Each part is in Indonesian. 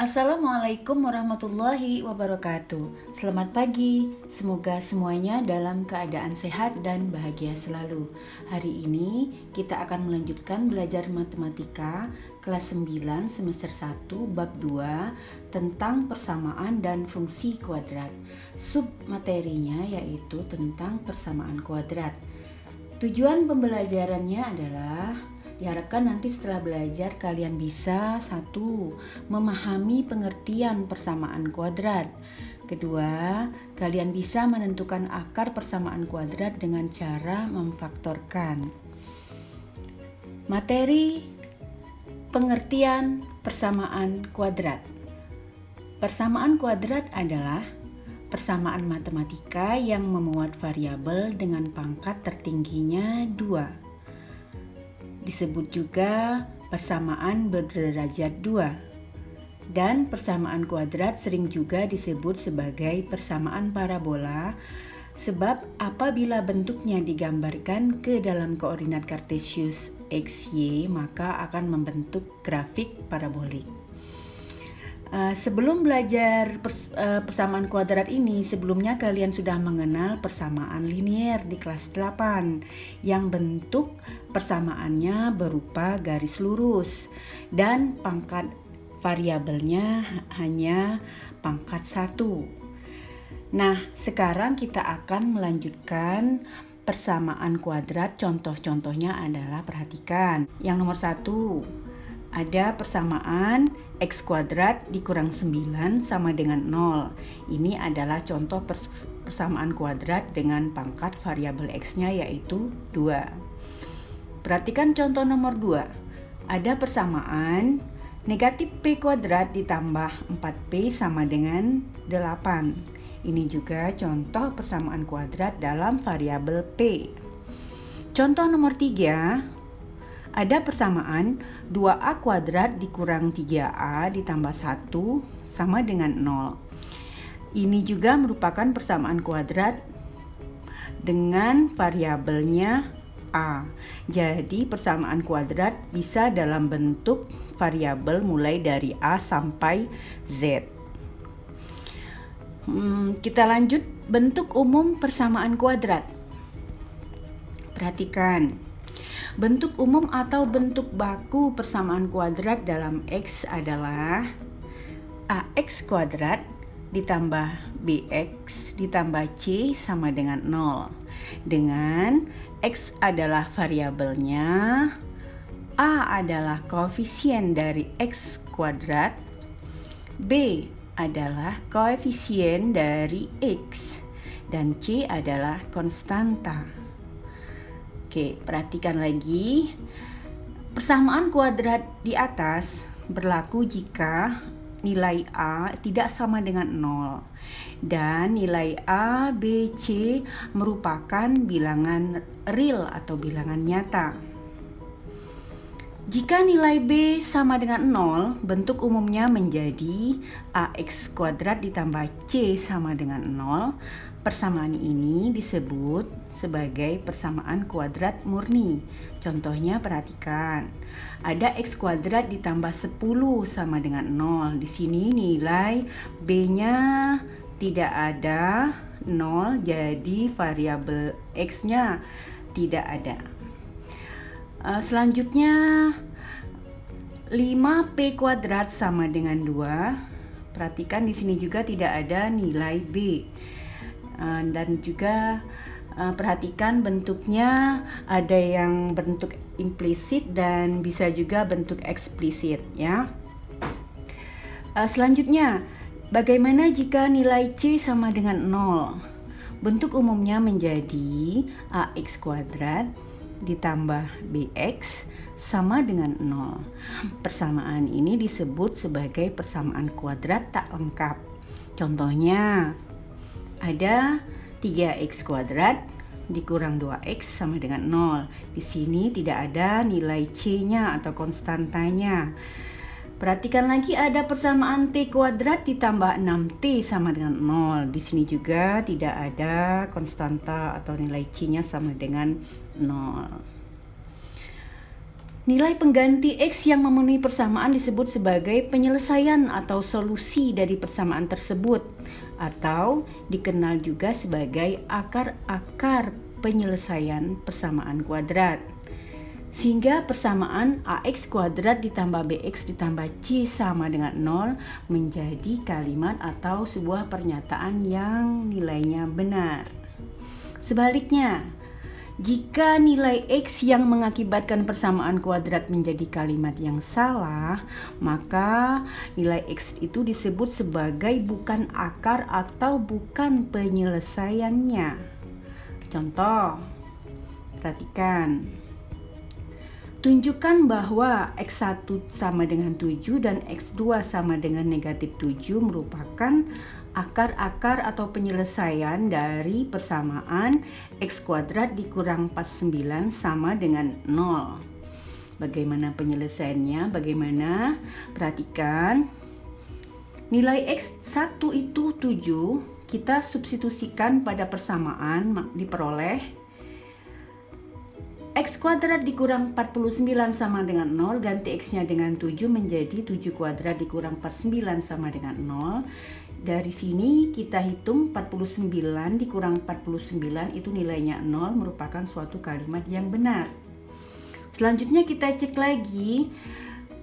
Assalamualaikum warahmatullahi wabarakatuh. Selamat pagi, semoga semuanya dalam keadaan sehat dan bahagia selalu. Hari ini kita akan melanjutkan belajar matematika kelas 9 semester 1 bab 2 tentang persamaan dan fungsi kuadrat. Sub materinya yaitu tentang persamaan kuadrat. Tujuan pembelajarannya adalah diharapkan nanti setelah belajar kalian bisa 1. Memahami pengertian persamaan kuadrat. Kedua, kalian bisa menentukan akar persamaan kuadrat dengan cara memfaktorkan. Materi pengertian persamaan kuadrat. Persamaan kuadrat adalah persamaan matematika yang memuat variabel dengan pangkat tertingginya 2. Disebut juga persamaan berderajat 2. Dan persamaan kuadrat sering juga disebut sebagai persamaan parabola sebab apabila bentuknya digambarkan ke dalam koordinat kartesius XY maka akan membentuk grafik parabolik. Sebelum belajar persamaan kuadrat ini, sebelumnya kalian sudah mengenal persamaan linier di kelas 8 yang bentuk persamaannya berupa garis lurus dan pangkat variabelnya hanya pangkat 1. Nah, sekarang kita akan melanjutkan persamaan kuadrat. Contoh-contohnya adalah, perhatikan. Yang nomor 1, ada persamaan X kuadrat dikurang 9 sama dengan 0. Ini adalah contoh persamaan kuadrat dengan pangkat variabel X-nya yaitu 2. Perhatikan contoh nomor 2. Ada persamaan negatif P kuadrat ditambah 4P sama dengan 8. Ini juga contoh persamaan kuadrat dalam variabel P. Contoh nomor 3. Ada persamaan 2A kuadrat dikurang 3A ditambah 1 sama dengan 0. Ini juga merupakan persamaan kuadrat dengan variabelnya A. Jadi persamaan kuadrat bisa dalam bentuk variabel mulai dari A sampai Z. Kita lanjut bentuk umum persamaan kuadrat. Perhatikan. Bentuk umum atau bentuk baku persamaan kuadrat dalam X adalah AX kuadrat ditambah BX ditambah C sama dengan 0. Dengan X adalah variabelnya, A adalah koefisien dari X kuadrat, B adalah koefisien dari X, dan C adalah konstanta. Oke, perhatikan lagi. Persamaan kuadrat di atas berlaku jika nilai A tidak sama dengan 0 dan nilai A, B, C merupakan bilangan real atau bilangan nyata. Jika nilai B sama dengan 0, bentuk umumnya menjadi AX kuadrat ditambah C sama dengan 0. Persamaan ini disebut sebagai persamaan kuadrat murni. Contohnya perhatikan. Ada X kuadrat ditambah 10 sama dengan 0. Di sini nilai B-nya tidak ada 0, jadi variabel X-nya tidak ada. Selanjutnya 5P kuadrat sama dengan 2. Perhatikan di sini juga tidak ada nilai B. Dan juga perhatikan bentuknya ada yang bentuk implisit dan bisa juga bentuk eksplisit ya. Selanjutnya, bagaimana jika nilai C sama dengan 0? Bentuk umumnya menjadi AX kuadrat ditambah BX sama dengan 0. Persamaan ini disebut sebagai persamaan kuadrat tak lengkap. Contohnya, ada 3x kuadrat dikurang 2x sama dengan 0. Di sini tidak ada nilai C-nya atau konstantanya. Perhatikan lagi, ada persamaan T kuadrat ditambah 6T sama dengan 0. Di sini juga tidak ada konstanta atau nilai C-nya sama dengan 0. Nilai pengganti X yang memenuhi persamaan disebut sebagai penyelesaian atau solusi dari persamaan tersebut, atau dikenal juga sebagai akar-akar penyelesaian persamaan kuadrat. Sehingga persamaan AX kuadrat ditambah BX ditambah C sama dengan 0 menjadi kalimat atau sebuah pernyataan yang nilainya benar. Sebaliknya, jika nilai X yang mengakibatkan persamaan kuadrat menjadi kalimat yang salah, maka nilai X itu disebut sebagai bukan akar atau bukan penyelesaiannya. Contoh, perhatikan. Tunjukkan bahwa X1 sama dengan 7 dan X2 sama dengan negatif 7 merupakan akar-akar atau penyelesaian dari persamaan X kuadrat dikurang 49 sama dengan 0. Bagaimana penyelesaiannya? Bagaimana? Perhatikan. Nilai X1 itu 7, kita substitusikan pada persamaan diperoleh X kuadrat dikurang 49 sama dengan 0, ganti X-nya dengan 7 menjadi 7 kuadrat dikurang 49 sama dengan 0. Dari sini kita hitung 49 dikurang 49 itu nilainya 0, merupakan suatu kalimat yang benar. Selanjutnya kita cek lagi,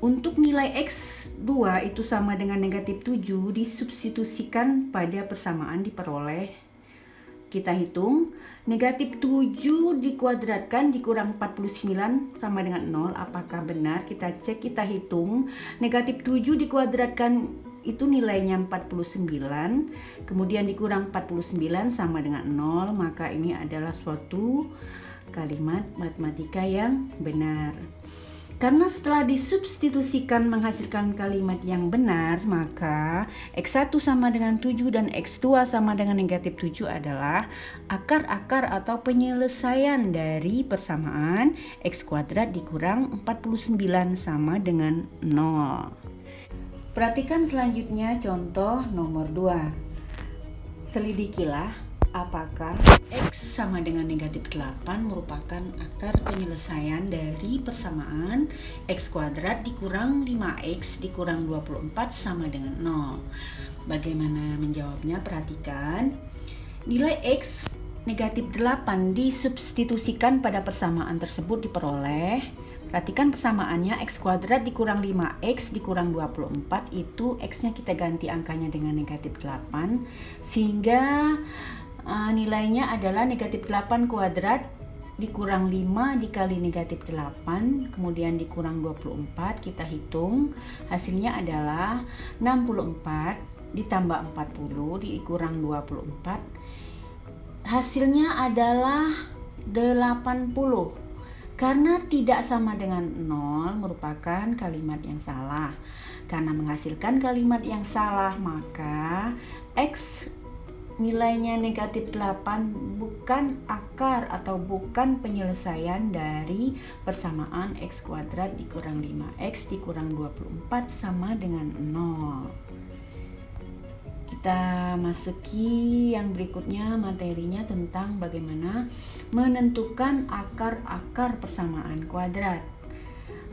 untuk nilai X2 itu sama dengan negatif 7 disubstitusikan pada persamaan diperoleh. Kita hitung negatif 7 dikuadratkan dikurang 49 sama dengan 0. Apakah benar? Kita cek, kita hitung. Negatif 7 dikuadratkan itu nilainya 49. Kemudian dikurang 49 sama dengan 0. Maka ini adalah suatu kalimat matematika yang benar. Karena setelah disubstitusikan menghasilkan kalimat yang benar, maka X1 sama dengan 7 dan X2 sama dengan negatif 7 adalah akar-akar atau penyelesaian dari persamaan X kuadrat dikurang 49 sama dengan 0. Perhatikan selanjutnya contoh nomor 2. Selidikilah apakah X sama dengan negatif 8 merupakan akar penyelesaian dari persamaan X kuadrat dikurang 5X dikurang 24 sama dengan 0. Bagaimana menjawabnya? Perhatikan. Nilai X negatif 8 disubstitusikan pada persamaan tersebut diperoleh. Perhatikan persamaannya X kuadrat dikurang 5X dikurang 24, itu X-nya kita ganti angkanya dengan negatif 8, sehingga nilainya adalah negatif 8 kuadrat dikurang 5 dikali negatif 8, kemudian dikurang 24, kita hitung, hasilnya adalah 64 ditambah 40 dikurang 24, hasilnya adalah 80. Karena tidak sama dengan 0 merupakan kalimat yang salah. Karena menghasilkan kalimat yang salah, maka X nilainya negatif 8 bukan akar atau bukan penyelesaian dari persamaan X kuadrat dikurang 5X dikurang 24 sama dengan 0. Kita masuki yang berikutnya, materinya tentang bagaimana menentukan akar-akar persamaan kuadrat.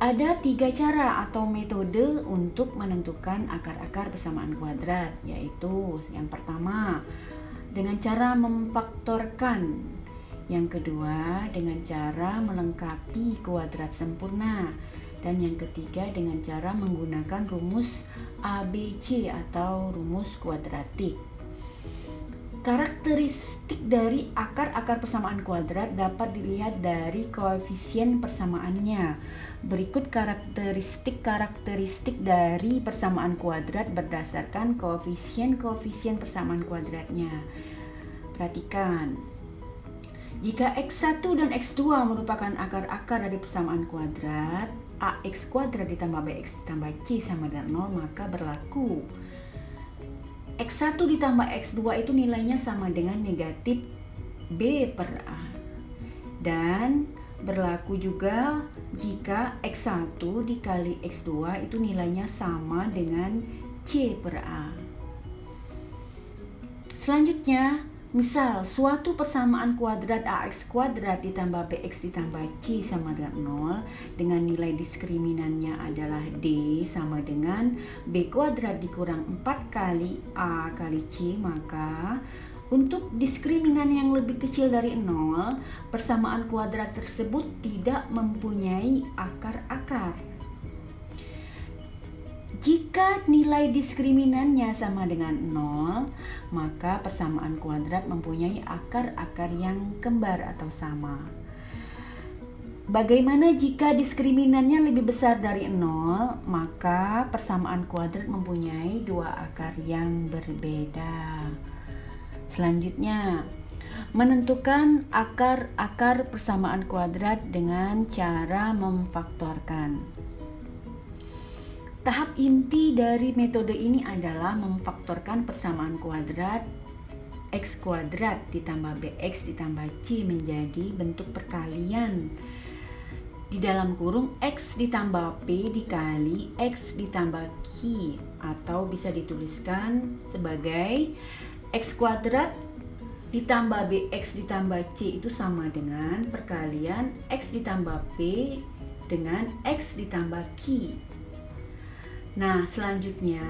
Ada 3 cara atau metode untuk menentukan akar-akar persamaan kuadrat, yaitu yang pertama dengan cara memfaktorkan, yang kedua dengan cara melengkapi kuadrat sempurna, dan yang ketiga dengan cara menggunakan rumus ABC atau rumus kuadratik. Karakteristik dari akar-akar persamaan kuadrat dapat dilihat dari koefisien persamaannya. Berikut karakteristik dari persamaan kuadrat berdasarkan koefisien persamaan kuadratnya. Perhatikan. Jika X1 dan X2 merupakan akar-akar dari persamaan kuadrat, AX kuadrat ditambah BX ditambah C sama dengan 0, maka berlaku X1 ditambah X2 itu nilainya sama dengan negatif B per A. Dan berlaku juga jika X1 dikali X2 itu nilainya sama dengan C per A. Selanjutnya, Misal, suatu persamaan kuadrat AX kuadrat ditambah BX ditambah C sama dengan 0 dengan nilai diskriminannya adalah D sama dengan B kuadrat dikurang 4 kali A kali C, maka untuk diskriminan yang lebih kecil dari 0, persamaan kuadrat tersebut tidak mempunyai akar-akar. Jika nilai diskriminannya sama dengan 0, maka persamaan kuadrat mempunyai akar-akar yang kembar atau sama. Bagaimana jika diskriminannya lebih besar dari 0, maka persamaan kuadrat mempunyai dua akar yang berbeda. Selanjutnya, menentukan akar-akar persamaan kuadrat dengan cara memfaktorkan. Tahap inti dari metode ini adalah memfaktorkan persamaan kuadrat X kuadrat ditambah BX ditambah C menjadi bentuk perkalian. Di dalam kurung X ditambah P dikali X ditambah Q, atau bisa dituliskan sebagai X kuadrat ditambah BX ditambah C itu sama dengan perkalian X ditambah P dengan X ditambah Q. Nah, selanjutnya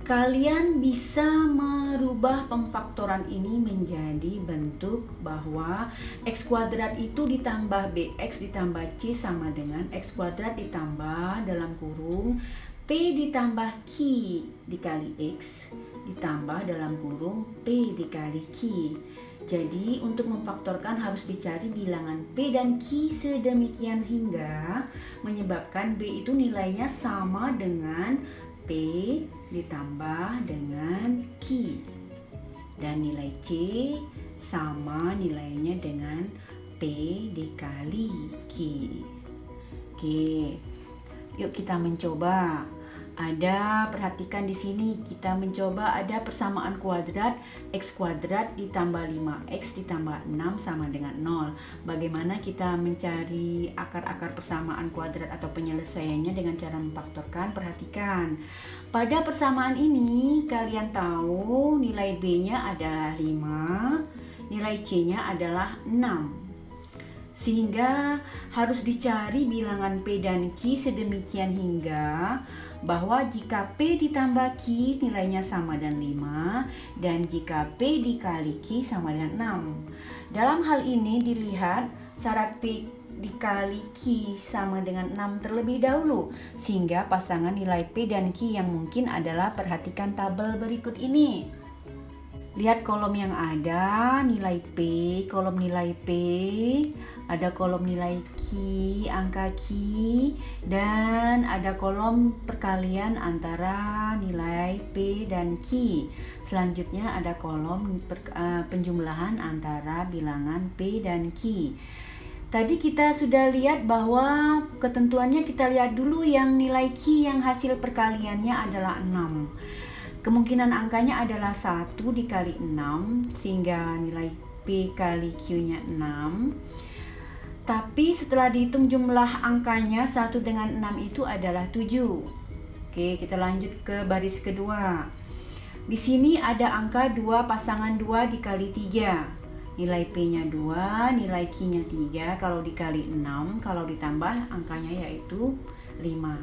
kalian bisa merubah pemfaktoran ini menjadi bentuk bahwa X kuadrat itu ditambah BX ditambah C sama dengan X kuadrat ditambah dalam kurung P ditambah Q dikali X ditambah dalam kurung P dikali Q. Jadi untuk memfaktorkan harus dicari bilangan P dan Q sedemikian hingga menyebabkan B itu nilainya sama dengan P ditambah dengan Q, dan nilai C sama nilainya dengan P dikali Q. Oke, yuk kita mencoba. Perhatikan di sini kita mencoba ada persamaan kuadrat X kuadrat ditambah 5X ditambah 6 sama dengan 0. Bagaimana kita mencari akar-akar persamaan kuadrat atau penyelesaiannya dengan cara memfaktorkan? Perhatikan. Pada persamaan ini kalian tahu nilai B-nya adalah 5, nilai C-nya adalah 6. Sehingga harus dicari bilangan P dan Q sedemikian hingga bahwa jika P ditambah Q nilainya sama dengan 5 dan jika P dikali Q sama dengan 6. Dalam hal ini dilihat syarat P dikali Q sama dengan 6 terlebih dahulu, sehingga pasangan nilai P dan Q yang mungkin adalah, perhatikan tabel berikut ini. Lihat kolom yang ada, nilai P, kolom nilai P, ada kolom nilai Q, angka Q, dan ada kolom perkalian antara nilai P dan Q. Selanjutnya ada kolom penjumlahan antara bilangan P dan Q. Tadi kita sudah lihat bahwa ketentuannya, kita lihat dulu yang nilai Q yang hasil perkaliannya adalah 6. Kemungkinan angkanya adalah 1 dikali 6, sehingga nilai P kali Q-nya 6. Tapi setelah dihitung jumlah angkanya 1 dengan 6 itu adalah 7. Oke, kita lanjut ke baris kedua. Di sini ada angka 2 pasangan 2 dikali 3. Nilai P-nya 2, nilai Q-nya 3. Kalau dikali 6, kalau ditambah angkanya yaitu 5.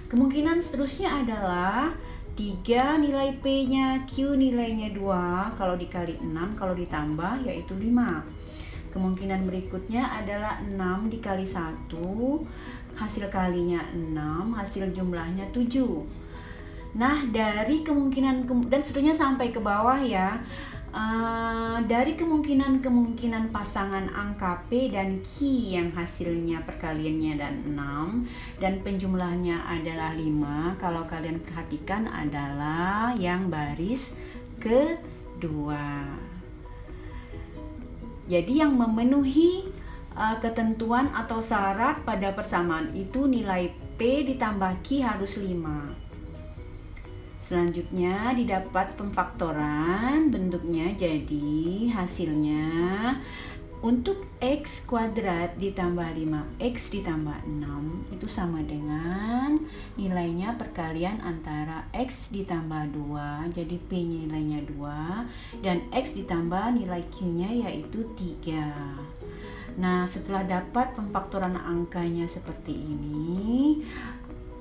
Kemungkinan seterusnya adalah 3 nilai P-nya, Q nilainya 2, kalau dikali 6, kalau ditambah yaitu 5. Kemungkinan berikutnya adalah 6 dikali 1, hasil kalinya 6, hasil jumlahnya 7. Nah, dari kemungkinan dan seterusnya sampai ke bawah ya. Dari kemungkinan pasangan angka P dan Q yang hasilnya perkaliannya dan 6 dan penjumlahnya adalah 5, kalau kalian perhatikan adalah yang baris kedua. Jadi yang memenuhi ketentuan atau syarat pada persamaan itu nilai P ditambah Q harus 5. Selanjutnya didapat pemfaktoran, bentuknya jadi hasilnya Untuk X kuadrat ditambah 5X ditambah 6 itu sama dengan nilainya perkalian antara X ditambah 2, jadi P nilainya 2, dan X ditambah nilai Q-nya yaitu 3. Nah, setelah dapat pemfaktoran angkanya seperti ini,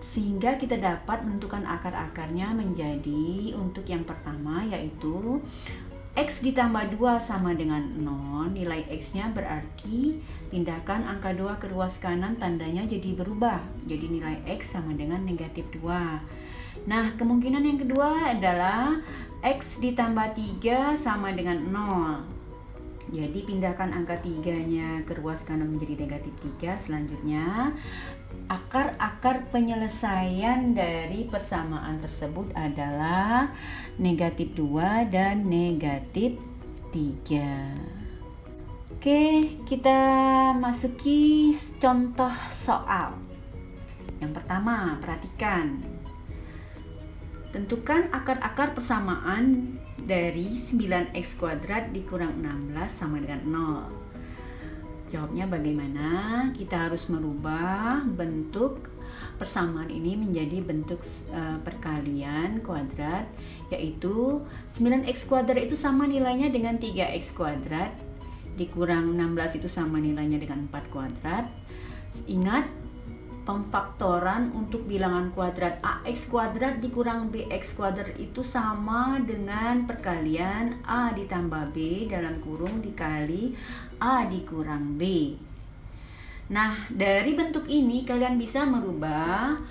sehingga kita dapat menentukan akar-akarnya menjadi untuk yang pertama yaitu X ditambah 2 sama dengan 0, nilai X-nya berarti pindahkan angka 2 ke ruas kanan, tandanya jadi berubah. Jadi nilai X sama dengan negatif 2. Nah, kemungkinan yang kedua adalah X ditambah 3 sama dengan 0. Jadi pindahkan angka 3-nya ke ruas kanan menjadi negatif 3. Selanjutnya, akar-akar penyelesaian dari persamaan tersebut adalah negatif 2 dan negatif 3. Oke, kita masuki contoh soal. Yang pertama, perhatikan. Tentukan akar-akar persamaan dari 9x kuadrat dikurang 16 sama dengan 0. Jawabnya bagaimana? Kita harus merubah bentuk persamaan ini menjadi bentuk perkalian kuadrat, yaitu 9x kuadrat itu sama nilainya dengan 3x kuadrat dikurang 16 itu sama nilainya dengan 4 kuadrat. Ingat, pemfaktoran untuk bilangan kuadrat ax kuadrat dikurang bx kuadrat itu sama dengan perkalian a ditambah b dalam kurung dikali a dikurang b. Nah, dari bentuk ini kalian bisa merubah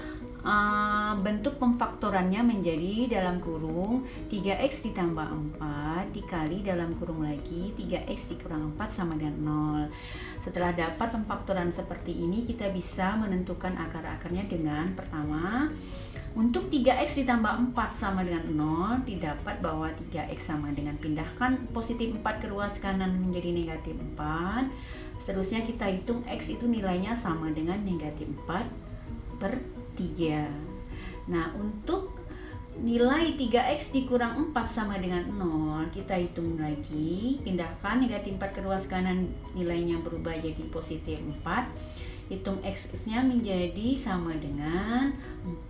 bentuk pemfaktorannya menjadi dalam kurung 3x ditambah 4 dikali dalam kurung lagi 3x dikurang 4 sama dengan 0. Setelah dapat pemfaktoran seperti ini, kita bisa menentukan akar-akarnya dengan pertama, untuk 3x ditambah 4 sama dengan 0, didapat bahwa 3x sama dengan pindahkan positif 4 ke ruas kanan menjadi negatif 4. Seterusnya kita hitung x itu nilainya sama dengan negatif 4 per 3. Nah, untuk nilai 3x dikurang 4 sama dengan 0, kita hitung lagi, pindahkan negatif 4 ke ruas kanan, nilainya berubah jadi positif 4. Hitung x-nya menjadi sama dengan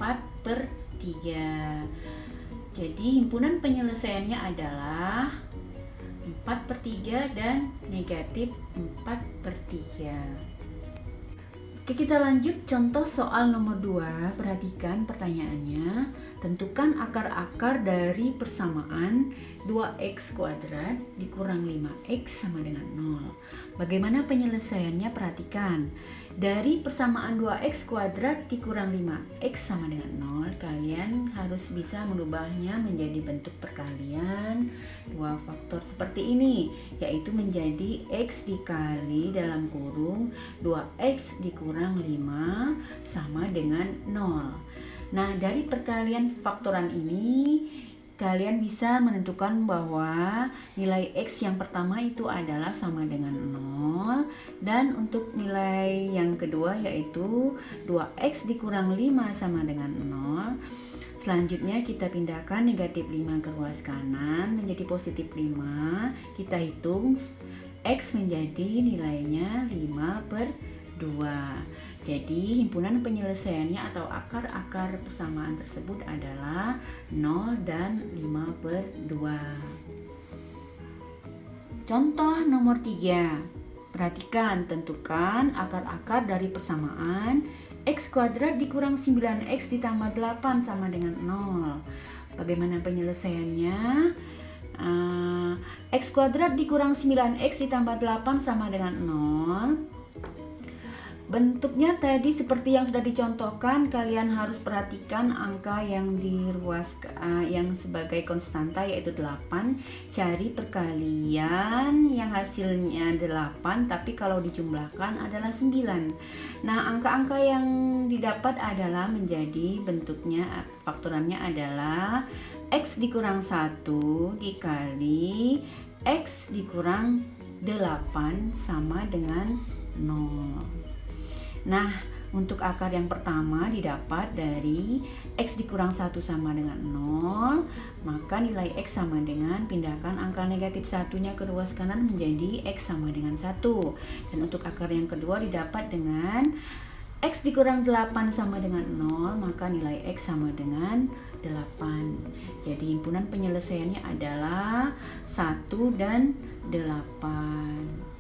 4 per 3. Jadi himpunan penyelesaiannya adalah 4 per 3 dan negatif 4 per 3. Oke, kita lanjut contoh soal nomor 2. Perhatikan pertanyaannya. Tentukan akar-akar dari persamaan 2x kuadrat dikurang 5x sama dengan 0. Bagaimana penyelesaiannya? Perhatikan. Dari persamaan 2x kuadrat dikurang 5x sama dengan 0, kalian harus bisa merubahnya menjadi bentuk perkalian dua faktor seperti ini, yaitu menjadi x dikali dalam kurung 2x dikurang 5 sama dengan 0. Nah, dari perkalian faktoran ini kalian bisa menentukan bahwa nilai x yang pertama itu adalah sama dengan 0, dan untuk nilai yang kedua yaitu 2x dikurang 5 sama dengan 0. Selanjutnya kita pindahkan negatif 5 ke ruas kanan menjadi positif 5. Kita hitung x menjadi nilainya 5 per 2. Jadi himpunan penyelesaiannya atau akar-akar persamaan tersebut adalah 0 dan 5 per 2. Contoh nomor 3. Perhatikan, tentukan akar-akar dari persamaan x kuadrat dikurang 9x ditambah 8 sama dengan 0. Bagaimana penyelesaiannya? X kuadrat dikurang 9x ditambah 8 sama dengan 0. Bentuknya tadi seperti yang sudah dicontohkan, kalian harus perhatikan angka yang di ruas yang sebagai konstanta yaitu 8. Cari perkalian yang hasilnya 8 tapi kalau dijumlahkan adalah 9. Nah, angka-angka yang didapat adalah menjadi bentuknya faktorannya adalah x dikurang 1 dikali x dikurang 8 sama dengan 0. Nah, Untuk akar yang pertama didapat dari X dikurang 1 sama dengan 0, maka nilai X sama dengan pindahkan angka negatif satunya ke ruas kanan menjadi X sama dengan 1. Dan untuk akar yang kedua didapat dengan X dikurang 8 sama dengan 0, maka nilai X sama dengan 8. Jadi himpunan penyelesaiannya adalah 1 dan 8.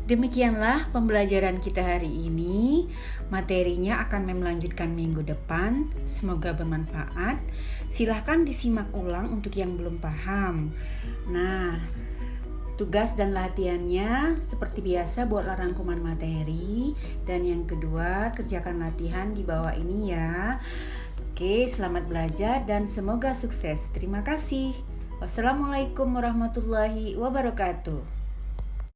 Demikianlah pembelajaran kita hari ini. Materinya akan melanjutkan minggu depan. Semoga bermanfaat. Silahkan disimak ulang untuk yang belum paham. Nah, tugas dan latihannya seperti biasa buatlah rangkuman materi. Dan yang kedua, kerjakan latihan di bawah ini ya. Oke, selamat belajar dan semoga sukses. Terima kasih. Wassalamualaikum warahmatullahi wabarakatuh.